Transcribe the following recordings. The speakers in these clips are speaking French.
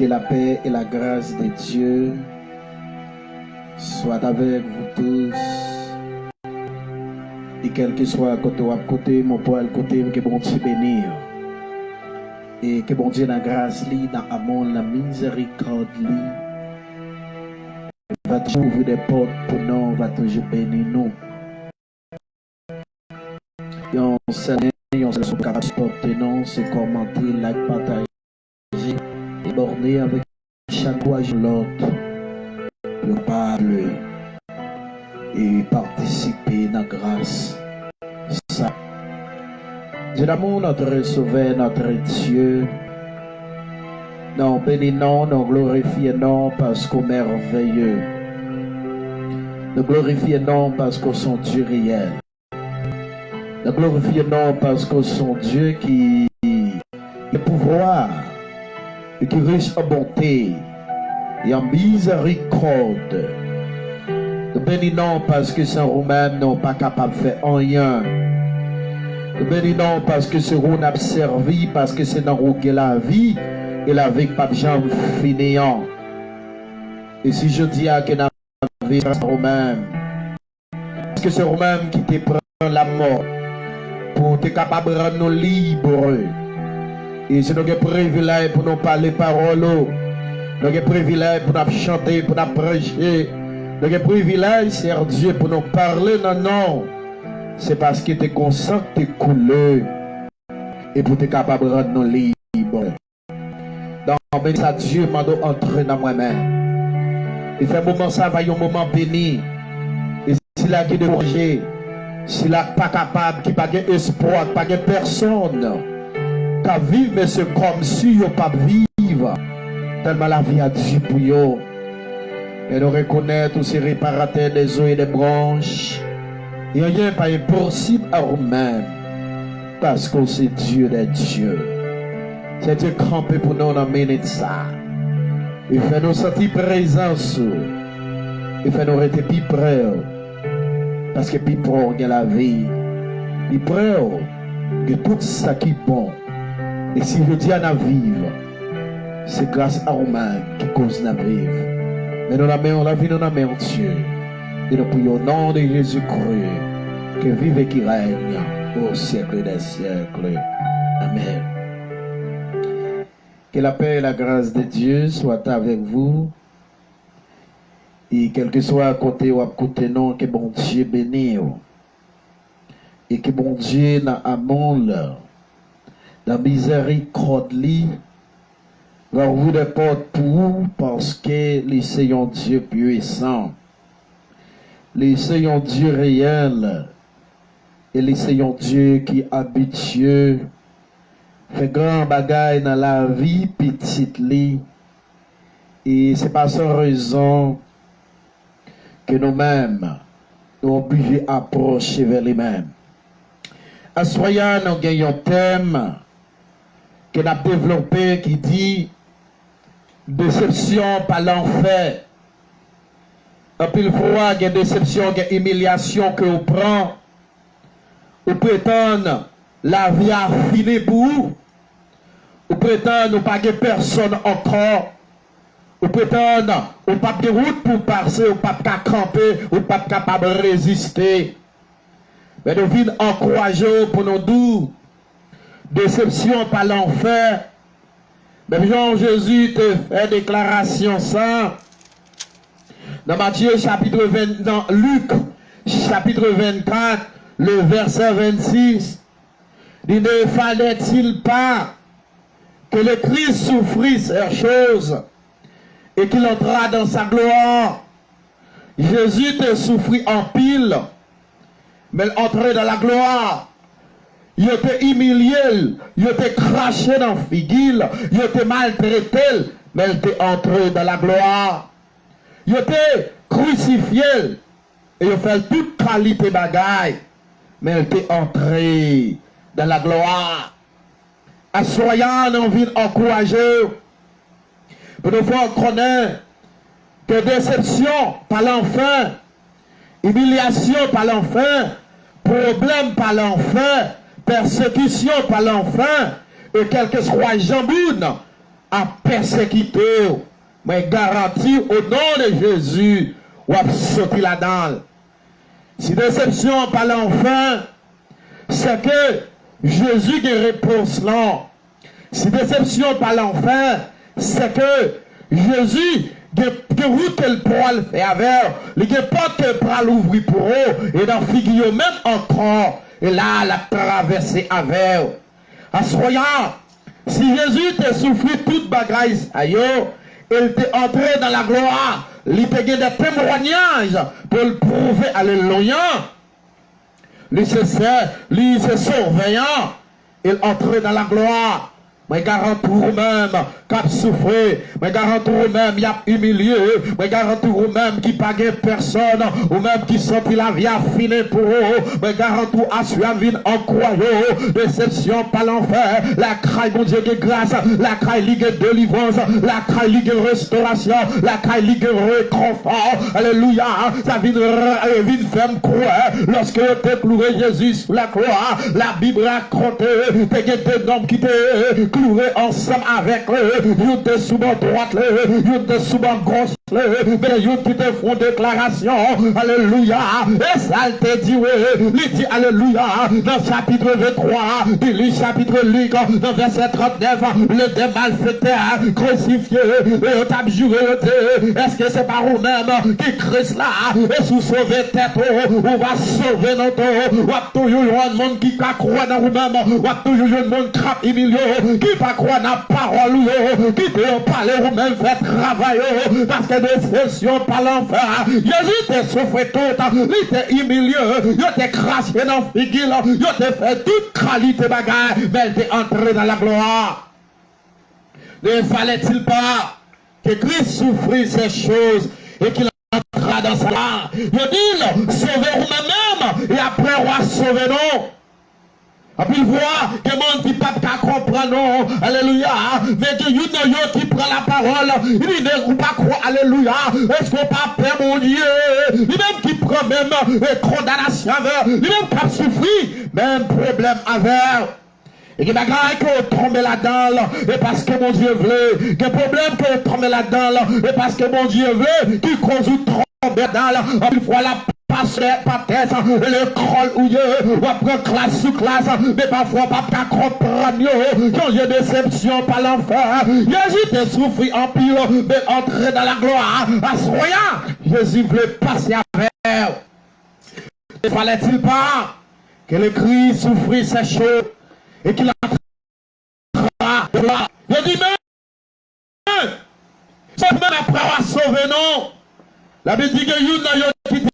Que la paix et la grâce de Dieu soient avec vous tous. Et quel que soit côté ou à côté, mon poil côté, que bon Dieu bénisse. Et que bon Dieu la grâce li, dans l'amour, la miséricorde li, va toujours ouvrir des portes pour nous, va toujours bénir nous. Et on s'est capable de supporter nous, se commenter, like, partager, et borner avec chaque fois l'autre, pour parler et participer à la grâce. Ça. Dieu d'amour, notre Sauveur, notre Dieu, nous bénissons, nous glorifions parce qu'au merveilleux. Nous glorifions parce qu'on sont Dieu réel. Nous glorifions parce qu'on sont Dieu qui a le pouvoir et qui est riche en bonté et en miséricorde. Nous bénissons parce que sans nous-mêmes, nous pas capable de faire rien. Nous bénissons parce que c'est nous a servi, parce que c'est dans nous la vie et la vie pas jamais finissant. Et si je dis à que nous avons nous-mêmes, parce que c'est nous-mêmes qui te prend la mort pour être capable de rendre nous libres. Et c'est notre privilège pour nous parler paroles, notre privilège pour nous chanter, pour nous prêcher. Le privilège, c'est Dieu pour nous parler, non. C'est parce que tu es conscient que tu es coulé. Et pour être capable de rendre nous libres. Donc, ça, Dieu m'a donné entrer dans moi-même. Et fait un moment, ça va un moment béni. Et s'il y a qui découragé, s'il n'y a pas capable, qui n'a pas d'espoir, pas de personne, qui vivre, mais c'est comme si il n'y a pas vivre. Tellement la vie a Dieu pour eux. Et nous reconnaître tous ces réparateurs des os et des branches. Il n'y a rien pas impossible à nous-mêmes. Parce que c'est Dieu des dieux. C'est Dieu campé pour nous amener ça. Il fait nous sentir présence. Il fait nous rester plus près. Parce que plus près on a la vie. Plus près de tout ça qui est bon. Et si je dis à la vivre, c'est grâce à nous-mêmes qui cause la vivre. Mais nous la mettons la vie, nous la mettons Dieu. Et nous prions au nom de Jésus-Christ, que vive et qui règne au siècle des siècles. Amen. Que la paix et la grâce de Dieu soient avec vous. Et quel que soit à côté ou à côté, non, que bon Dieu bénisse. Et que bon Dieu dans l'amour, dans la miséricorde, va ouvrir des portes pour vous parce que les Seigneur Dieu puissant, les Seigneur Dieu réel et les Seigneur Dieu qui habitueux fait grand bagaille dans la vie petite li et c'est pas sans raison que nous-mêmes nous obligés à approcher vers les-mêmes. À soyons nous gagnons un thème que nous avons développé qui dit déception par l'enfer. Et puis il faut qu'il y ait déception, qu'il y ait humiliation que vous prenez. Vous prétendez la vie a fini pour vous. Vous prétendez ne pas de personne encore. Vous prétendez vous pas de route pour passer, vous pas de camper, vous pas capable de résister. Mais nous venons encourager pour nous dire déception par l'enfer. Même Jean Jésus te fait déclaration ça dans Matthieu chapitre 20, dans Luc chapitre 24, le verset 26. Il ne fallait-il pas que le Christ souffrisse ces choses et qu'il entra dans sa gloire? Jésus te souffrit en pile, mais entré dans la gloire. Il était humilié, il était craché dans la figure, il était maltraité, mais il était entré dans la gloire. Il était crucifié, et il fait toute qualité bagaille, mais il était entré dans la gloire. À soyons nous envie d'encourager, pour nous faire connaître que déception par l'enfer, humiliation par l'enfer, problème par l'enfer, persécution par l'enfer, et quel que soit Jamboun, à persécuter, mais garanti au nom de Jésus, ou à sauter là-dedans. Si déception par l'enfant, c'est que Jésus qui réponse là. Si déception par l'enfant, c'est que Jésus que route qu'elle pourra le faire avec, les portes qu'elle pourra l'ouvrir pour eux, et dans figure même encore, et là, la traverser avec. À soyant, si Jésus t'a souffert toute bagaille, il t'est entré dans la gloire, il t'a des témoignages pour le prouver, alléluia. Lui c'est surveillant, il entre dans la gloire. Mais garantis vous-même qui souffert, mais garantis vous-même qui a humilié, mais garantis vous-même qui n'a pas personne, ou même qui sentit la vie affinée pour eux, mais garantis à suivre en croyant, déception par l'enfer, la craille mon Dieu de grâce, la craille ligue de délivrance, la craille ligue de restauration, la craille ligue de réconfort, alléluia, ça vient faire croire, lorsque tu as cloué Jésus sous la croix, la Bible raconte, tu as des hommes qui te cloué ensemble avec eux, ils étaient sous ma droite, ils étaient sous ma gauche, mais ils qui te font déclaration, alléluia, et ça te dit, oui, il dit, alléluia, dans le chapitre 23, il lit chapitre Luc, dans verset 39, le démalfaiteur crucifié, et t'a juré, est-ce que c'est pas vous-même qui Christ là, et sous sauver tête, on va sauver notre, ou à toujours un monde qui croit dans vous-même, ou à toujours un monde qui humilié, qui pas croire dans la parole, qui te parler ou même faire travail, parce que déception par l'enfer, Jésus t'a souffert tout, il t'a humilié, il t'a craché dans le figuier, il t'a fait toute qualité bagaille, mais il t'est entré dans la gloire. Ne fallait-il pas que Christ souffrisse ces choses et qu'il entra dans sa gloire? Il dit, sauvez vous-même, et après on va sauver nous. Et puis il voit que le monde qui ne peut pas comprendre, non, alléluia, mais que you qui prend la parole, il dit, ne pas croire, alléluia, est-ce qu'on pas peur, mon Dieu, lui-même qui prend même condamnation avec, lui-même qui a souffert, même problème avec. Et que bagaille qu'on tombe là-dedans, et parce que mon Dieu veut, que problème qu'on tombe là-dedans, et parce que mon Dieu veut, qui cause ou tombe là-dedans, une fois la passe par tête, le crol ou ou après classe sous classe, mais parfois pas comprendre, quand il y a déception par l'enfer, Jésus t'a souffert en pire, mais entrer dans la gloire, à ce moyen, Jésus voulait passer avec. Ne fallait-il pas que le Christ souffrisse ces choses, et qu'il entra de là. Il dit, mais, c'est même après avoir sauvé, non. La Bible dit que you qui dit,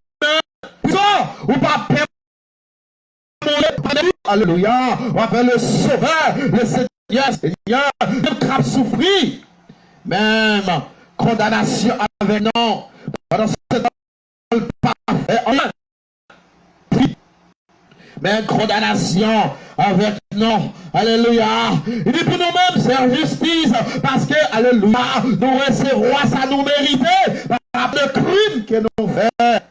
ou pas alléluia, on appelle le sauveur, le Seigneur, même grave souffrir, même condamnation avec non, pendant ce temps, parfait, même condamnation avec non, alléluia, il dit pour nous-mêmes c'est justice, parce que, alléluia, nous recevons ça nous mériter, par le crime que nous faisons.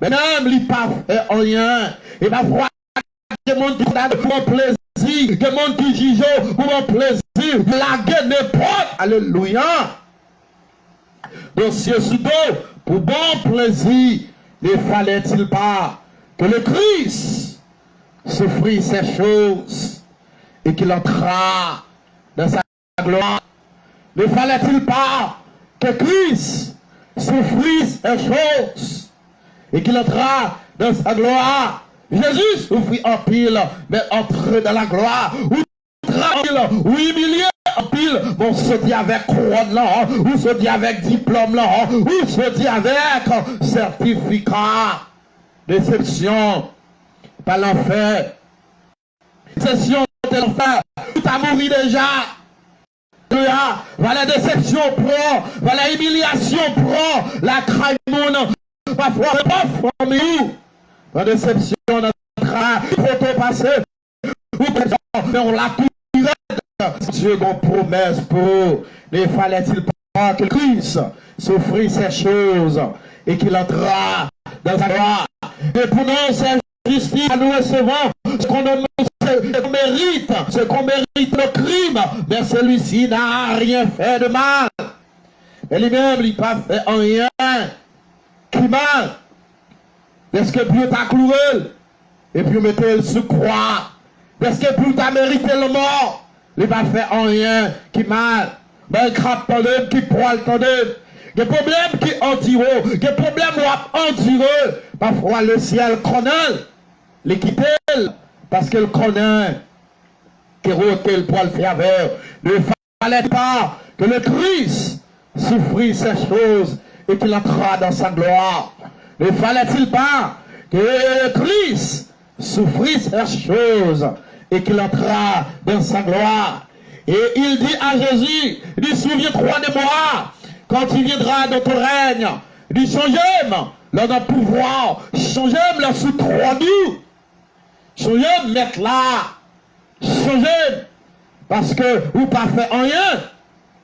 Mais même il pas fait rien. Et ma foi, que mon qui donne pour mon plaisir, que mon qui juge pour mon plaisir, la guerre n'est pas, alléluia. Dossier sous dos, pour bon plaisir, ne fallait-il pas que le Christ souffrisse ces choses et qu'il entra dans sa gloire? Ne fallait-il pas que Christ souffrisse ces choses et qu'il entra dans sa gloire? Jésus souffrit en pile, mais entré dans la gloire, ou tranquille, ou humilié en pile, on se dit avec couronne là, ou se dit avec diplôme là, ou se dit avec certificat. Déception par l'enfer. Déception de l'enfer. Tout a mouru déjà. Voilà la déception prend, voilà la humiliation prend, la crainte monde, parfois pas formé où. La déception notre photo passé, ou présent, mais on l'a tout. Dieu a promesse pour. Ne fallait-il pas que Christ souffrisse ces choses et qu'il entra dans sa gloire? Et pour nous, c'est justice, nous recevons ce qu'on donne ce qu'on mérite le crime, mais celui-ci n'a rien fait de mal. Et lui-même, il n'a pas fait rien qui mal. Parce que Dieu t'a cloué, et puis mettez le sous croix. Parce que Dieu t'a mérité le mort, il n'a pas fait rien qui mal. Mais il crape ton œuvre, qui poil ton œuvre. Des problèmes qui endurent, des problèmes où endurent. Parfois le ciel connaît, l'équité, parce qu'il connaît qu'il rotait le poil fait avec. Ne fallait pas que le Christ souffrit ces choses et qu'il entra dans sa gloire. Ne fallait-il pas que le Christ souffrit ces choses et qu'il entra dans sa gloire. Et il dit à Jésus, il dit, souviens-toi de moi, quand il viendra dans ton règne, il dit, changez-moi, là dans le pouvoir, changez-moi là sous trois nous, changez-moi mettre là, changez-moi, parce que vous pas fait rien,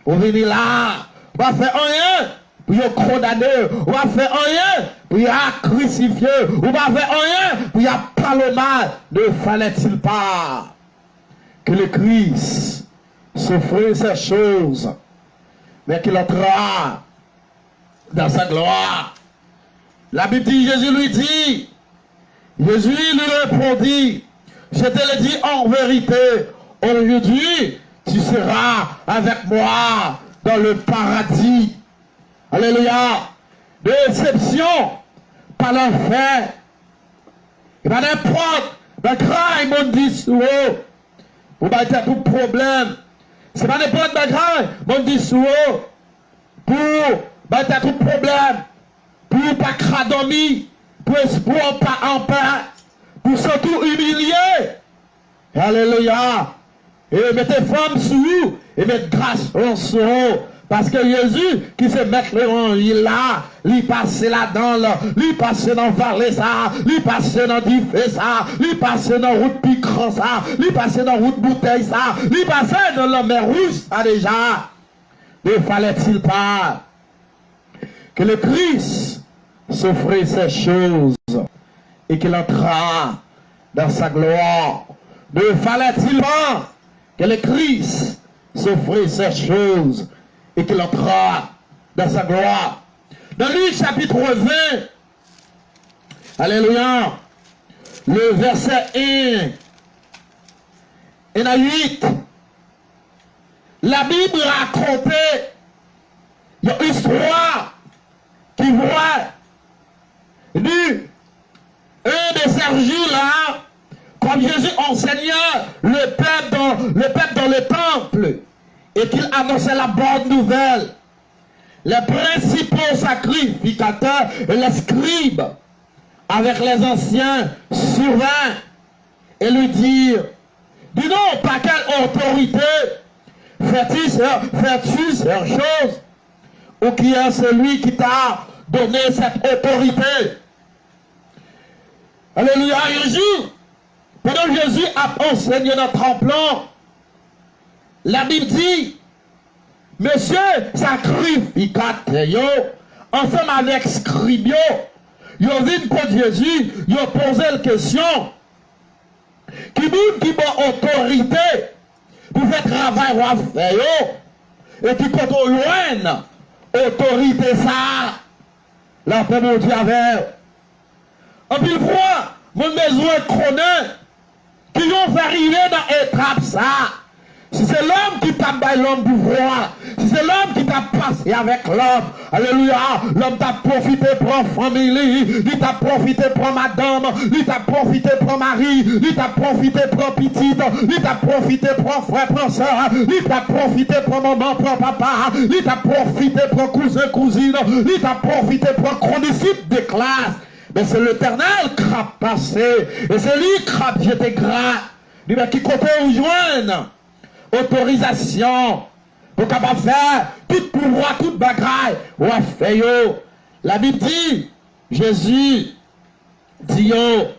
vous venez là, vous pas fait rien, pour y condamner, vous pas fait rien, pour y crucifier, vous pas fait rien, pour y parler le mal. Ne fallait-il pas que le Christ souffrit ces choses, mais qu'il entra dans sa gloire? La Bible dit, Jésus lui répondit, je te le dis en vérité, aujourd'hui tu seras avec moi dans le paradis. Alléluia. Déception, pas l'enfer. Et pas n'importe, le crime, on dit sous vous avez tout problème. C'est pas n'importe quoi, on dit sous pour battre tout problème, pour pas cradomie, pour pas en paix, pour surtout humilier. Alléluia. Et mettez femme sous et mettez grâce en sous. Parce que Jésus qui se met l'évangile là, lui passe là-dedans, lui passe dans vallée ça, lui passe dans diffé ça, lui passe dans route piquant ça, lui passe dans route bouteille ça, lui passe dans la mer rouge ça déjà. Ne fallait-il pas que le Christ s'offrit ces choses et qu'il entra dans sa gloire? Ne fallait-il pas que le Christ s'offrit ces choses et qu'il entra dans sa gloire? Dans Luc chapitre 20, alléluia, le verset 1 et 8, la Bible racontait une histoire qui voit un de Sergi là, comme Jésus enseignait le peuple dans le temple, et qu'il annonçait la bonne nouvelle. Les principaux sacrificateurs et les scribes, avec les anciens, survinrent et lui dirent, dis donc, par quelle autorité fais-tu cette chose? Ou qui est celui qui t'a donné cette autorité? Alléluia, Jésus. Pendant que Jésus a enseigné notre tremblant, la Bible dit, monsieur sacrificateur, ensemble avec scribio, ils ont vu contre Jésus, ils ont posé la question, qui a autorité pour faire travail ou faire, et qui peut loin autorité ça, la paix mon Dieu avec. En pile fois, mon besoin connaît, qui ont fait arriver dans l'étape ça. Si c'est l'homme qui t'a baillé l'homme pouvoir, si c'est l'homme qui t'a passé avec l'homme, alléluia, l'homme t'a profité pour la famille, lui t'a profité pour madame, lui t'a profité pour mari, lui t'a profité pour petite, lui t'a profité pour frère, pour soeur, lui t'a profité pour maman, pour papa, lui t'a profité pour cousin, cousine, lui t'a profité pour condisciple de classe. Mais c'est l'Éternel qui a passé, et c'est lui qui a jeté grâce. Lui qui compte où joindre autorisation pour capable faire tout pouvoir, toute bagaille ou à faire. La Bible dit, Jésus dit yo,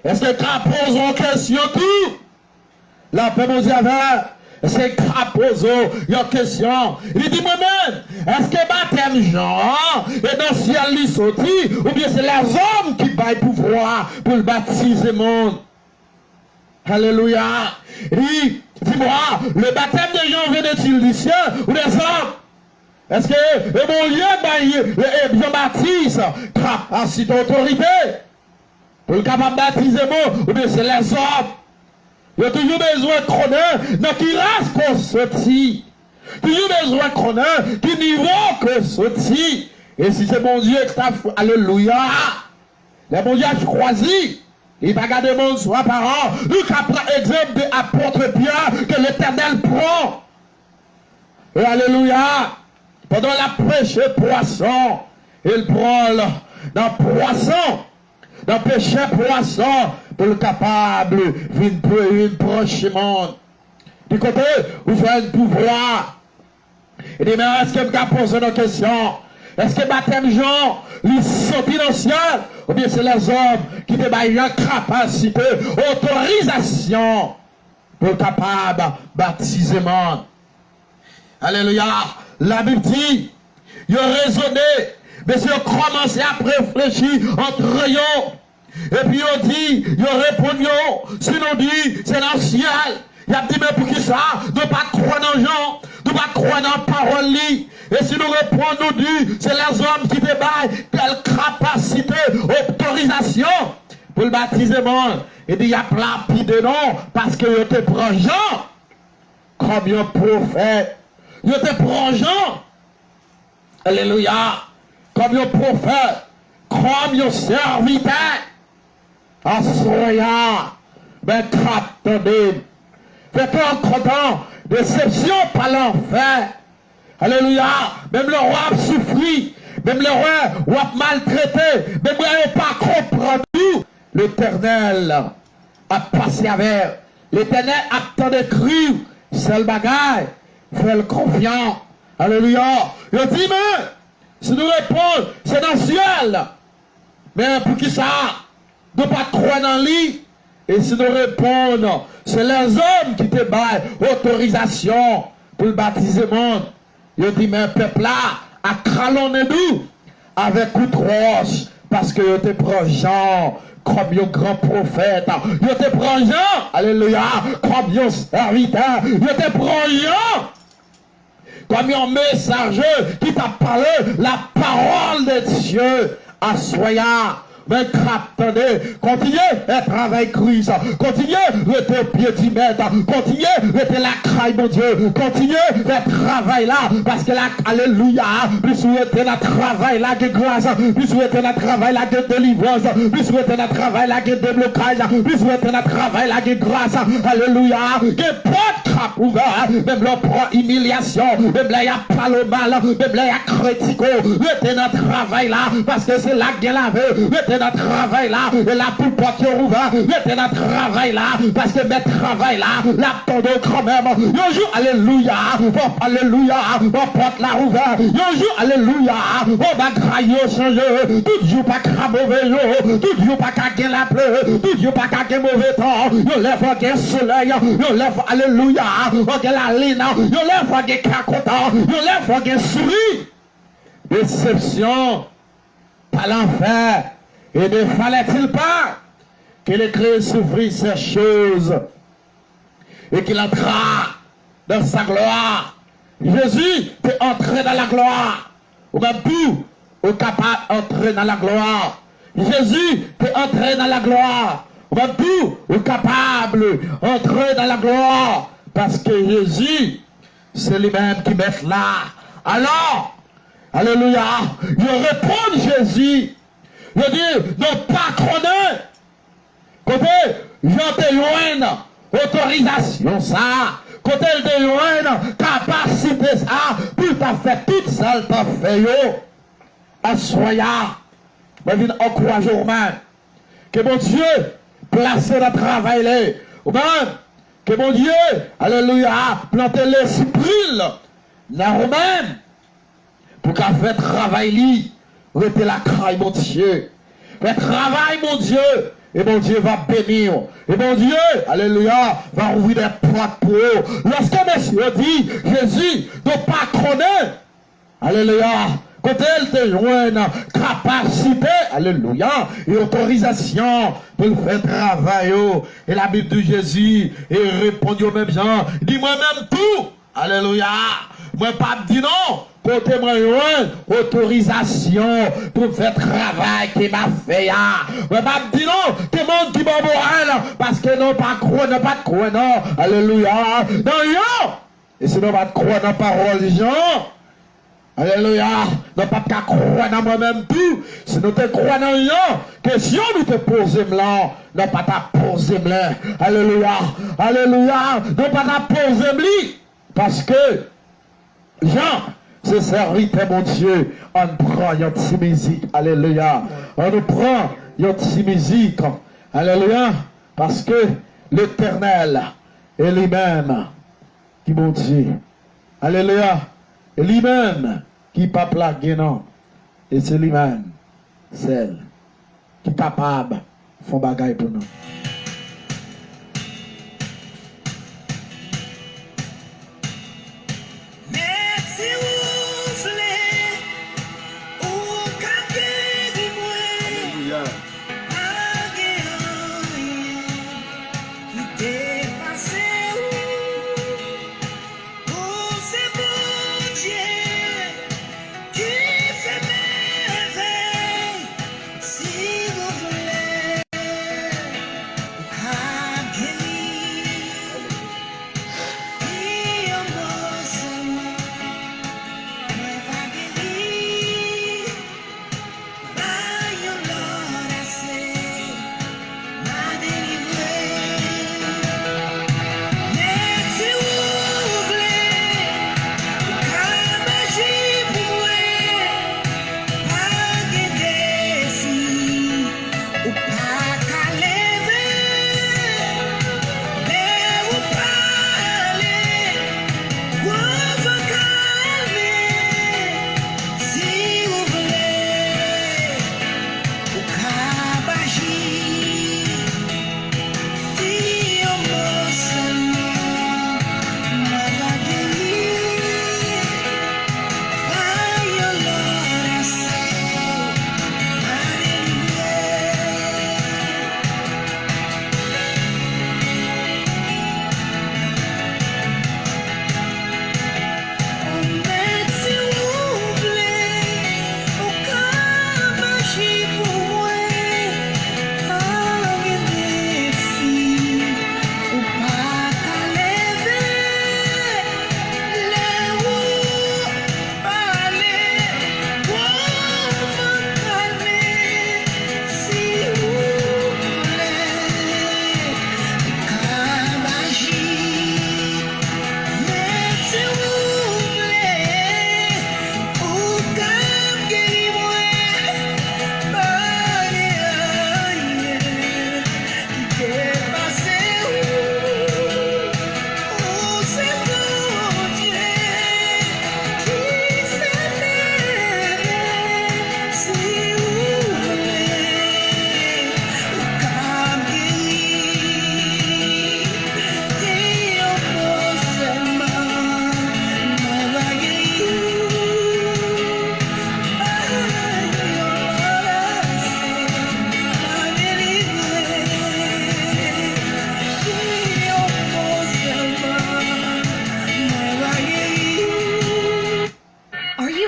est-ce que tu poses une question tout? La paix mon Dieu avait, c'est qu'à poser une question. Il dit moi-même, est-ce que baptême Jean est dans le ciel lui sorti, ou bien c'est les hommes qui baillent pouvoir pour le baptiser le monde? Alléluia. Il dit, dis-moi, le baptême des gens vient-il du ciel ou des hommes? Est-ce que le bon Dieu, Jean-Baptiste, a ainsi d'autorité pour le capable de baptiser ou bien c'est les hommes? Il y a toujours besoin de connaître dans qui race qu'on sortit. Toujours besoin de connaître qui niveau qu'on sortit. Et si c'est mon Dieu qui t'a fait, alléluia, le bon Dieu a choisi. Il va garder mon soit parent. Nous prend exemple de l'apôtre Pierre que l'Éternel prend. Et alléluia. Pendant la prêche poisson, il prend dans poisson, dans péché poisson, pour le capable d'une proche monde. Du côté, vous avez un pouvoir. Il dit, mais est-ce que vous avez posé une question? Est-ce que baptême Jean, lui sorti dans le ciel? Ou bien c'est les hommes qui te baillent une capacité, autorisation pour le capable baptiser le monde? Alléluia. La Bible dit, ils ont raisonné, mais ils ont commencé à réfléchir entre eux. Et puis ils ont dit, ils ont répondu, sinon dit, c'est dans le ciel. Il a dit, mais pour qui ça? Nous ne pas croire dans Jean, nous ne pas croire dans la parole. Et si nous répondons, nous dit, c'est les hommes qui débaillent telle capacité, autorisation pour le baptiser le monde. Et dit, il y a plein de noms parce que ils te prennent Jean comme un prophète. Ils te prennent Jean. Alléluia. Comme un prophète, comme un serviteur. En soyant, mais attendez. Faites un content, déception par l'enfer. Alléluia. Même le roi a souffri. Même le roi a maltraité. Même le roi n'a pas compris. L'Éternel a passé avec. L'Éternel a tant d'écrit. C'est le bagage. Fais-le confiant. Alléluia. Il dit, mais, si nous répondons, c'est dans le ciel. Mais pour qui ça? Ne pas croire dans lui. Et si nous répondons, c'est les hommes qui te baillent autorisation pour le baptiser le monde. Il dit, mais peuple là, a cralonné nous avec outrance parce que il te prend Jean comme un grand prophète. Il te prend Jean, alléluia, comme un serviteur. Il te prend Jean comme un messager qui t'a parlé la parole de Dieu à soya. Mais attendez, continuez à travailler Christ, continuez à être au pied du maître, continuez à être la crainte, mon Dieu, continuez à travailler là, parce que là, alléluia, plus vous êtes dans le travail là de grâce, plus vous êtes dans le travail là de délivrance, plus vous êtes dans le travail là de déblocage, plus vous êtes dans le travail là de grâce, alléluia, que porte cap ouvert, même là prend humiliation, même là il y a pas le mal, même là il y a critique, vous êtes dans le travail là, parce que c'est là qu'il y a la vie, dans le travail là, et là pour porter ouvert, mettez dans le travail là, parce que mettre travail là, la tendon quand même, un jour, alléluia, alléluia, on porte la ouvert, un jour, alléluia, on va grailler changer, tout jour pas qu'à mauvais jour, tout jour pas qu'à gagner la pluie, tout jour pas qu'à gagner mauvais temps, on lève un soleil, on lève, alléluia, on gagne la ligne, on lève un cacotant, on lève un souris, déception, par l'enfer. Et ne fallait-il pas que le Christ souffrisse ces choses et qu'il entra dans sa gloire? Jésus est entré dans la gloire. Ou même tout est capable d'entrer dans la gloire. Jésus est entré dans la gloire. Ou même tout est capable d'entrer dans la gloire. Parce que Jésus, c'est lui-même qui met là. Alors, alléluia, je réponds Jésus. Je dis, ne pas connaître. Côté, j'en témoigne, autorisation ça. Côté de témoigne, capacité ça. Tout à fait, tout ça, t'as fait yo. Assoya. Je viens encourager au même. Que mon Dieu place dans le travail là. Ou même, que mon Dieu, alléluia, plante l'esprit là. Dans même. Pour qu'à faire travail li. Restez la craille, mon Dieu. Faites travail, mon Dieu. Et mon Dieu va bénir. Et mon Dieu, alléluia, va ouvrir des portes pour eux. Lorsque monsieur dit, Jésus ne pas connaître, alléluia, Côté elle te joint capacité, alléluia, et autorisation pour faire travail. Et la Bible de Jésus, et répond aux mêmes gens, dis moi-même tout, alléluia. Moi pas dit non, côté moi autorisation pour faire travail qui m'a fait. Moi pas dit non, tout le monde qui m'a parce que non pas croire, non pas de croire, non, alléluia. Non, yo, et sinon pas de croire dans la parole des gens. Alléluia. Nous pas qu'à croire dans moi-même tout. Si nous te croyons dans rien, question nous te posons là. Nous pas ta poser là. Alléluia. Alléluia. Nous pas ta poser là. Parce que Jean, c'est serviteur mon Dieu. On prend une petite musique. Alléluia. On nous prend une petite musique. Alléluia. Parce que l'Éternel est lui-même qui mon Dieu. Alléluia. Et lui-même qui pas plagué non. Et c'est lui-même, celle qui est capable de faire bagaille pour nous.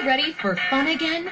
Ready for fun again?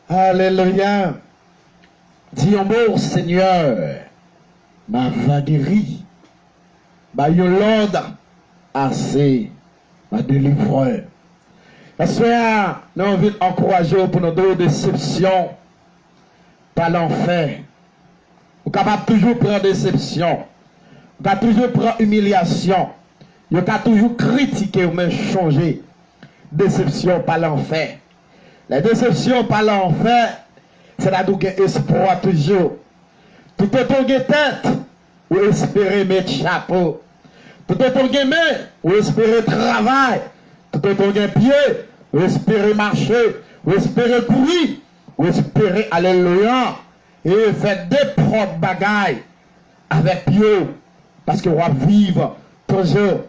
Alléluia. Dis un mot, Seigneur, m'a va guéri. Bah, yon l'ordre assez, m'a délivreur. Parce que nous avons envie d'encourager pour nos deux déceptions par l'enfer. Vous êtes capable toujours prendre déception. Vous êtes toujours prendre humiliation. Vous êtes toujours critiquer ou même changer. Déception par l'enfer. La déception par l'enfer, c'est la douce espoir toujours. Tout est pour tête, ou espérer mettre chapeau. Tout est pour main, ou espérer travail. Tout est pour pied, ou espérer marcher, ou espérer courir, ou espérer alléluia. Et faire des propres bagailles avec Dieu. Parce que on va vivre toujours.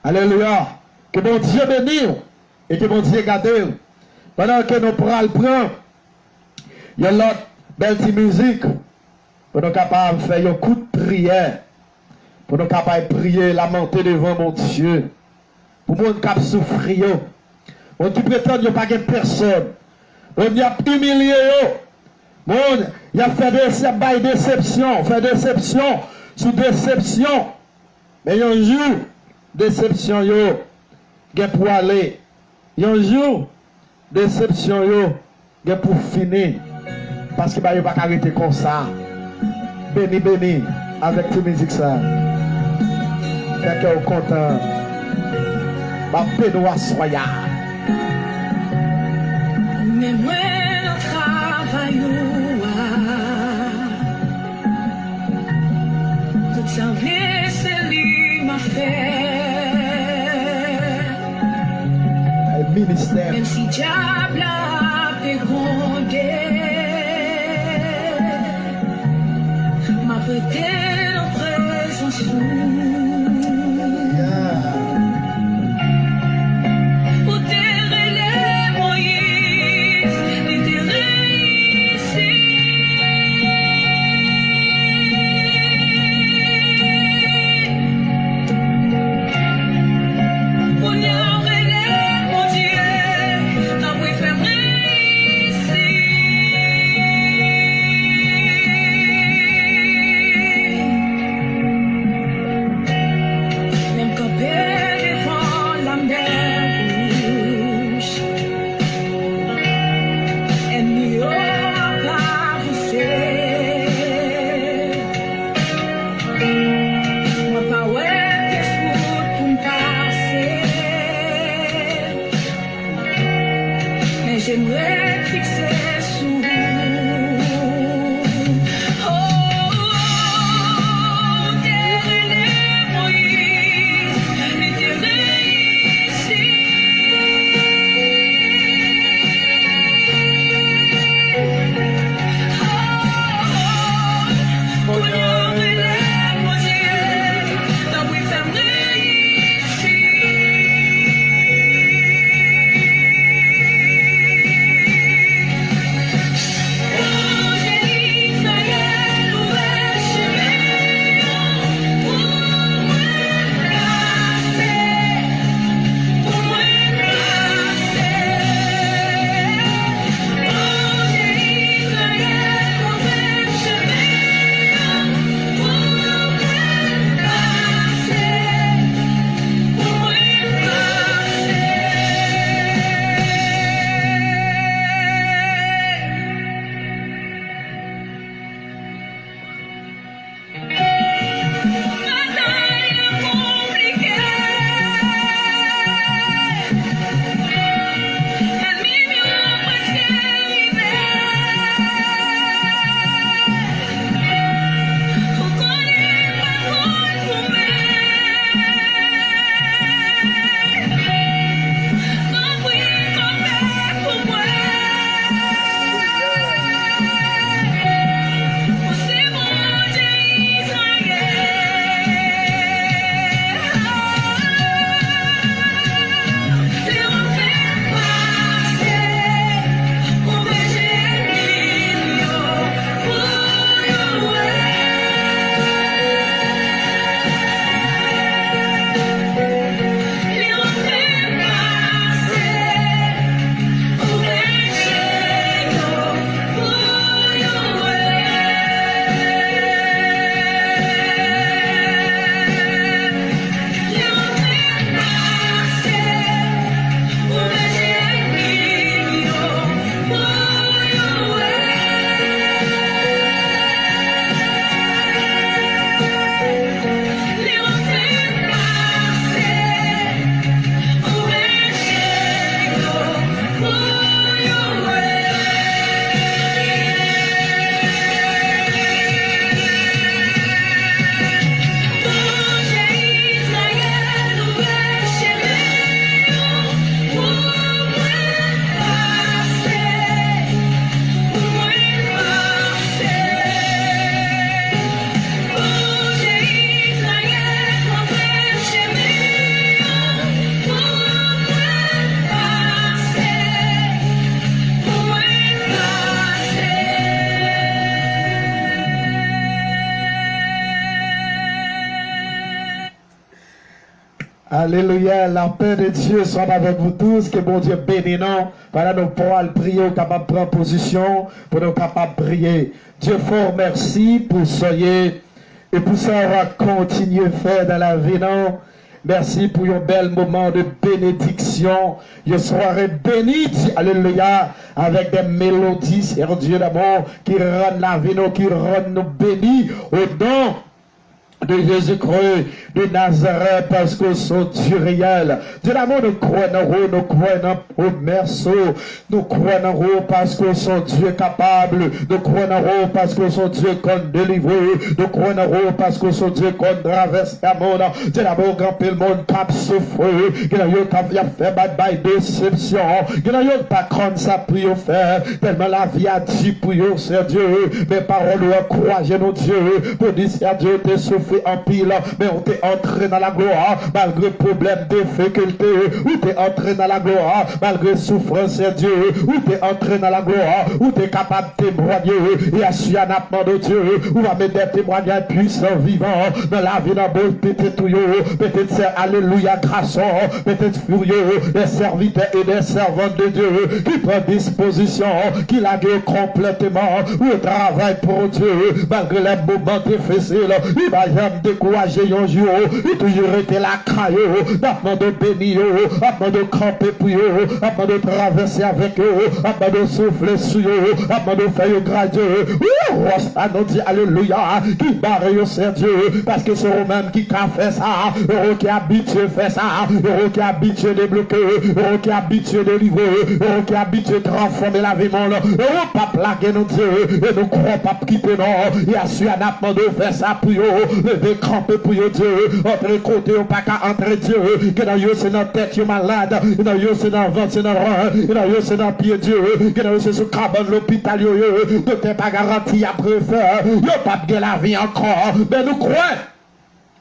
Alléluia. Que mon Dieu bénisse et que mon Dieu garde. Pendant que nous prenons le prendre, il y a l'autre belle petite musique pour nous capables de faire un coup de prière. Pour nous capables de prier, lamenter devant mon Dieu. Pour nous capables de souffrir. On dit prétend qu'il n'y a pas de personne. On y a humilié. Bon, il a fait des déceptions, fait déception sous déception. Mais il y a un jour, déception, il y a pour aller. Il y a un jour, déception, il y a pour finir. Parce qu'il n'y a pas arrêter comme ça. Béni, béni, avec toute musique ça. Fait que vous content. Ma pénois soya. Mais moi, le travail, tout ça, c'est lui m'a fait. Le ministère. Même si diable a pégrondé, m'a prêté en présence. Pour terrer les Moïse, les terrer ici. Pour n'y arrêter, mon Dieu, t'as voulu faire Alléluia, la paix de Dieu soit avec vous tous, que bon Dieu bénisse nous. Voilà, nous pourrons prier, capables de prendre position, pour nous capables de prier. Dieu fort merci pour soyez et pour ça on va continuer à faire dans la vie, non? Merci pour un bel moment de bénédiction. Une soirée bénie, alléluia, avec des mélodies, Seigneur Dieu d'amour, qui rendent la vie, qui rendent nous bénis au nom de Jésus-Christ de Nazareth, parce que son Dieu réel. Dieu d'amour, nous croyons en vous, nous croyons en merci, nous croyons en vous parce que son Dieu est capable, nous croyons en vous parce que son Dieu compte délivrer, nous croyons en vous parce que son Dieu compte traverser le monde. Dieu d'amour, quand le monde cap souffre, qu'il a fait bye déception, qu'il a pas comme ça pour faire, tellement la vie a dit pour vous, c'est Dieu, mes paroles nous croyons nos Dieu, pour dire c'est Dieu te souffre en pile, mais on t'est entré dans la gloire, malgré problème, difficulté, ou t'es entré dans la gloire, malgré souffrance, c'est Dieu, ou t'es entré dans la gloire, ou t'es capable de témoigner, et à suivre un appel de Dieu, ou va mettre des témoignages puissants, vivants, dans la vie d'un beau petit tuyau, peut-être c'est alléluia, grâce, peut-être furieux, des serviteurs et des servantes de Dieu, qui prennent disposition, qui la gueule complètement, ou travaille pour Dieu, malgré les moments difficiles, il va jamais décourager un jour, il toujours été la caillou, avant de bénir, avant de camper pour eux, avant de traverser avec eux, avant de souffler sur eux, avant de faire graduer. Ça nous dit alléluia, qui barre c'est Dieu, parce que c'est eux-mêmes qui a fait ça, eux qui habitué faire ça, eux qui habitué débloquer, eux qui habitué délivrer, eux qui habitué transformer la vie monde, eux pas plaquer nos Dieu, et nous croyons pas quitter non, il y a su un appel de faire ça pour eux, lever camper pour Dieu, entre côté ou pas qu'à entre Dieu, que dans eux c'est dans tête you malade, que dans eux c'est dans ventre, c'est dans rein, que dans eux c'est dans pied Dieu, que dans eux c'est sur cabane l'hôpital yo, de t'es pas garanti après faire, yo pas de la vie encore, mais nous croyons.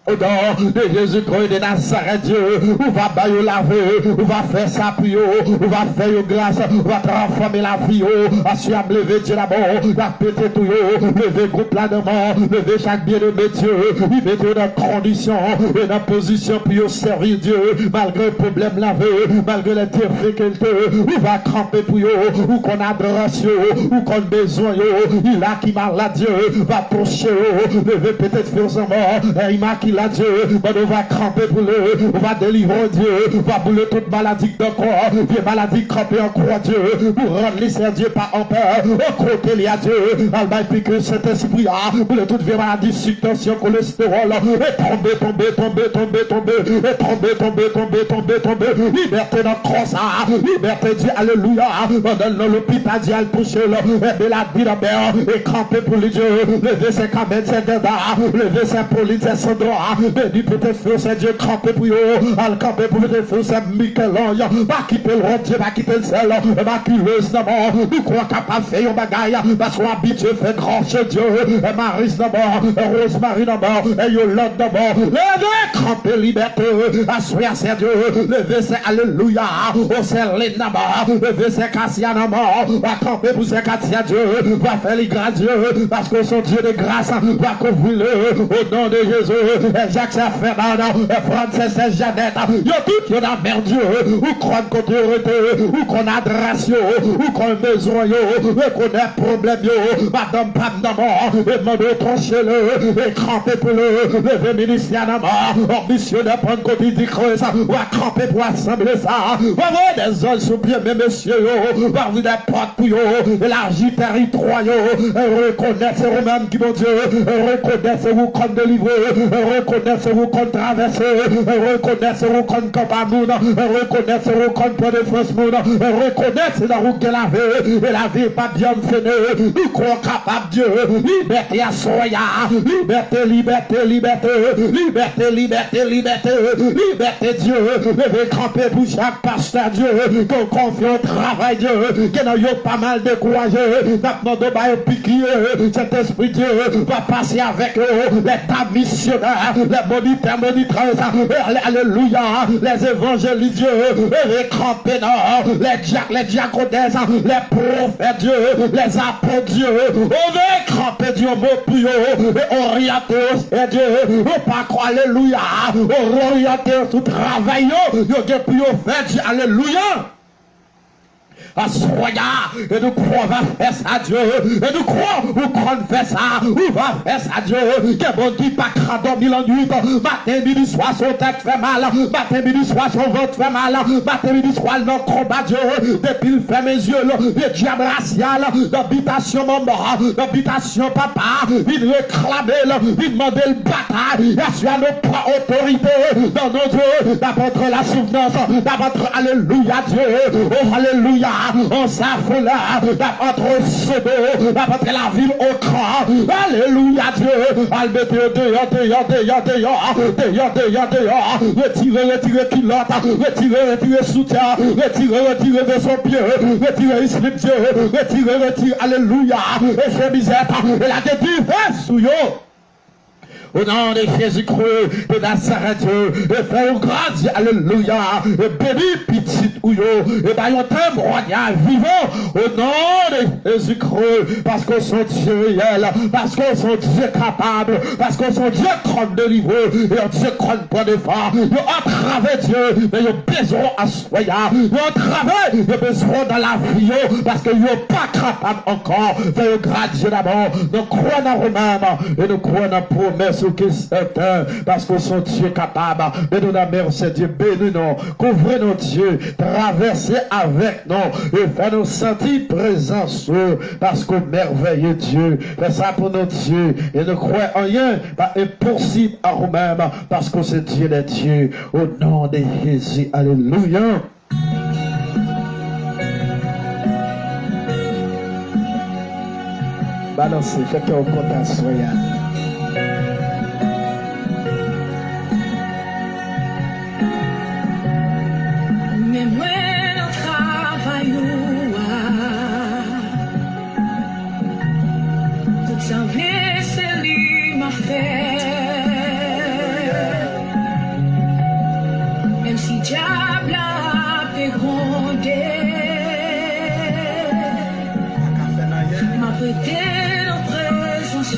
Au nom de Jésus-Christ de Nazareth, Dieu, on va bailler laver, on va faire ça pour eux, on va faire grâce, on va transformer la vie, assurer à lever Dieu d'abord, la péter tout, lever groupe là devant, lever chaque bien de Dieu, il met dans condition et dans position pour servir Dieu, malgré le problème lavé, malgré les difficultés, on va camper pour eux, ou qu'on a adoration, ou qu'on a besoin, il a qui malade Dieu, va toucher, lever peut-être faire sa mort, il m'a qui la Dieu, on va camper pour eux, on va délivrer Dieu, on va bouler toute maladie de corps, vieille maladie camper en croix Dieu, pour rendre les saints Dieu pas en peur, au côté il y a Dieu, Almighty puis que cet esprit a, pour toute vieille maladie, subtension, cholestérol, et tomber, liberté dans croix ça, liberté Dieu, alléluia, dans l'hôpital Dieu, elle touche et la vie et camper pour les dieux, lever ses camènes, ses dada, lever ses polices, ses droits, béni peut-être faire c'est Dieu camper pour eux, al camper pour peut-être faire c'est Michel-Ange, pas quitter le rond, pas quitter le sel, pas curieuse d'abord, nous croyons capable de faire un bagaille, parce qu'on habitué fait grand chez Dieu, et Marie d'abord, et Rosemary d'abord, et Yolande d'abord, levez, camper liberté, assoyez c'est Dieu, levez c'est alléluia, au Céline d'abord, levez c'est Cassia d'abord, va camper pour c'est Cassia Dieu, va faire les grâces Dieu, parce que son Dieu de grâce va couvrir au nom de Jésus. Jacques Fernand, Francis Jeannette, yo tout yon a merde Dieu, ou qu'on côté ou qu'on a adration, ou qu'on besoin yo, ou qu'on a problème yo, madame Pam d'abord, et mande trancher-le, et cramper pour le ministère d'abord, missionnaire prendre côté du creux, ça, va cramper pour assembler ça, va voir des hommes sous pied, mes messieurs yo, va voir des portes pour yo, élargir territoire yo, et reconnaître c'est vous-même qui mon Dieu, et reconnaître c'est vous qu'on délivre, reconnaissez-vous qu'on traverse, reconnaissez-vous qu'on campagne, reconnaissez-vous qu'on peut de France monde, reconnaissez la route de la vie, et la vie pas bien finie, nous croyons capable Dieu, liberté à soya, liberté, liberté, liberté, liberté, liberté, liberté, liberté Dieu, levez camper pour chaque pasteur Dieu, qu'on confie au travail Dieu, qu'il y a pas mal de courage, maintenant de bailler piquer, cet esprit Dieu va passer avec eux, l'état missionnaire, les moniteurs, moniteuses, alléluia, les évangélistes Dieu, les campénants, les diaconesses, les prophètes Dieu, les apôtres Dieu, on veut camper Dieu, mon Dieu, et orienter et Dieu, on pas croire, alléluia, on orienter tout travail, yo, pour faire Dieu, alléluia. Soya, et nous croyons va faire ça Dieu, et nous croyons qu'on fait ça, on va faire ça Dieu, que bon dit pas cradon mille en nuit, matin, midi, soir, son tête fait mal, matin, midi, soir, son ventre fait mal, matin, midi, soir, le combat Dieu, depuis il fait mes yeux, le diable racial, l'habitation maman, l'habitation papa, il réclame, il demande le bataille, il assure nos propres autorités dans nos dieux, d'apporter la souvenance, d'apporter alléluia Dieu, oh alléluia. On s'affole entre Sodo, d'apporter la ville au cran. Alléluia Dieu. Almettez dehors. Retirez culotte. Retirez soutien. Retirez de son pied. Retirez slip Dieu. Retirez. Alléluia. Et c'est misère. Et la déduit sous yo. Au nom de Jésus-Christ de Nazareth, et faire grâce, alléluia, et béni petit ouyo, et baillons témoignage vivant, au nom de Jésus-Christ, parce qu'on sont Dieu réel, parce qu'on sont Dieu capable, parce qu'on sont Dieu compte de niveau, et on Dieu compte pas de phare, et on travaille Dieu, mais ils besoin à soya, et on travaille, ils besoin dans la vie, parce qu'ils sont pas capables encore, faire grâce Dieu d'abord, nous croyons en nous-mêmes, et nous croyons en la promesse que certain, parce que son Dieu capable, mais nous la merci Dieu, bénis-nous, couvrez-nous Dieu, traversez avec nous, et fais-nous sentir présence, parce que merveilleux Dieu, fais ça pour nos dieux, et ne croyons en rien, pas impossible à nous-mêmes, parce que c'est Dieu les dieux, au nom de Jésus, alléluia. Balancez, faites un compte à soya. Mais moi, on travaille tout ça vient, c'est lui m'a fait. Même si diable a pégrondé, m'a prêté nos présence.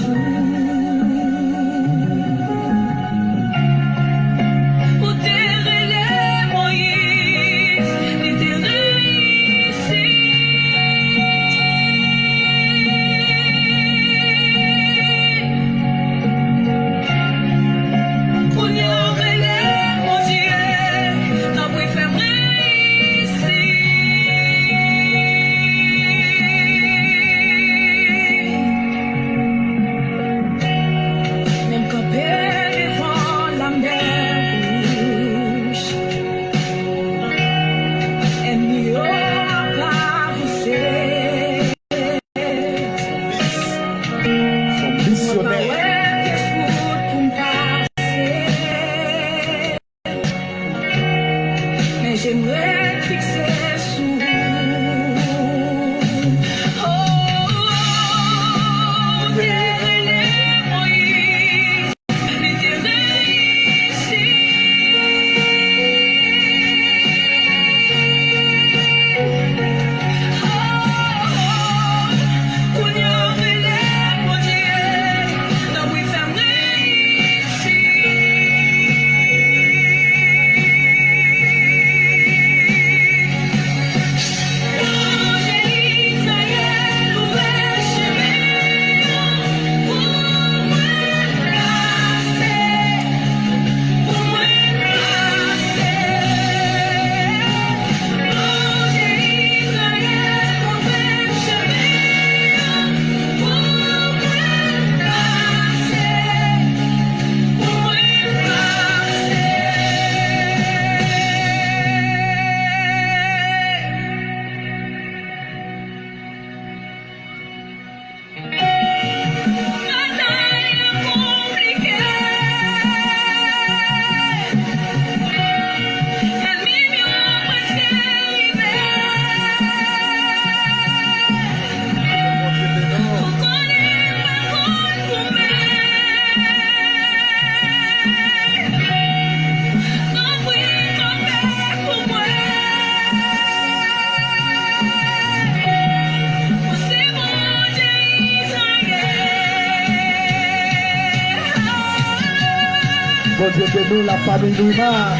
Dieu bénisse la famille Lima.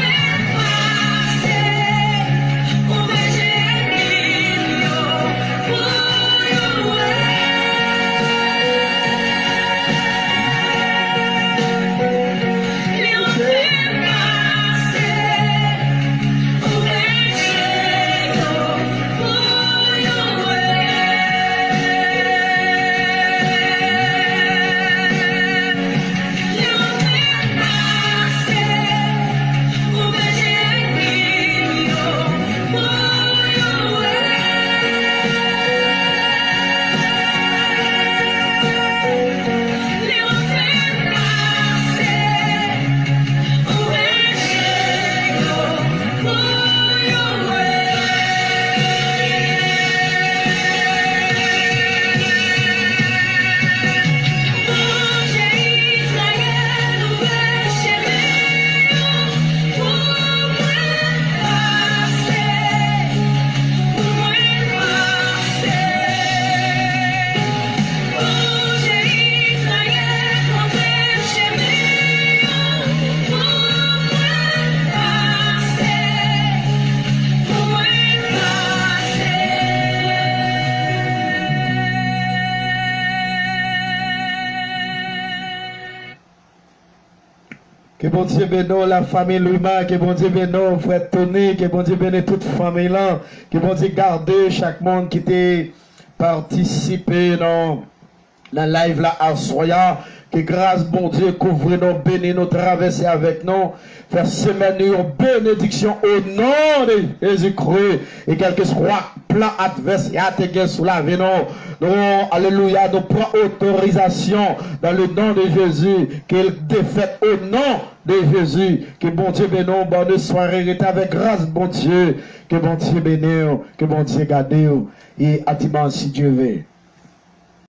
Que bon Dieu bénisse la famille Lima, que bon Dieu bénisse frère Tony, que bon Dieu bénisse toute famille là, que bon Dieu garde chaque monde qui était participé dans la live là à Soya, que grâce bon Dieu couvre nous, bénisse nous, traverser avec nous, faire semaine une bénédiction au nom de Jésus-Christ et quel que soit plan adverse et attaqué sous la vie nous, alléluia, nous prenons autorisation dans le nom de Jésus, qu'il défaite au nom de Jésus, que bon Dieu bénisse, bonne soirée, avec grâce bon Dieu, que bon Dieu bénisse, que bon Dieu garde et à dimanche si Dieu veut.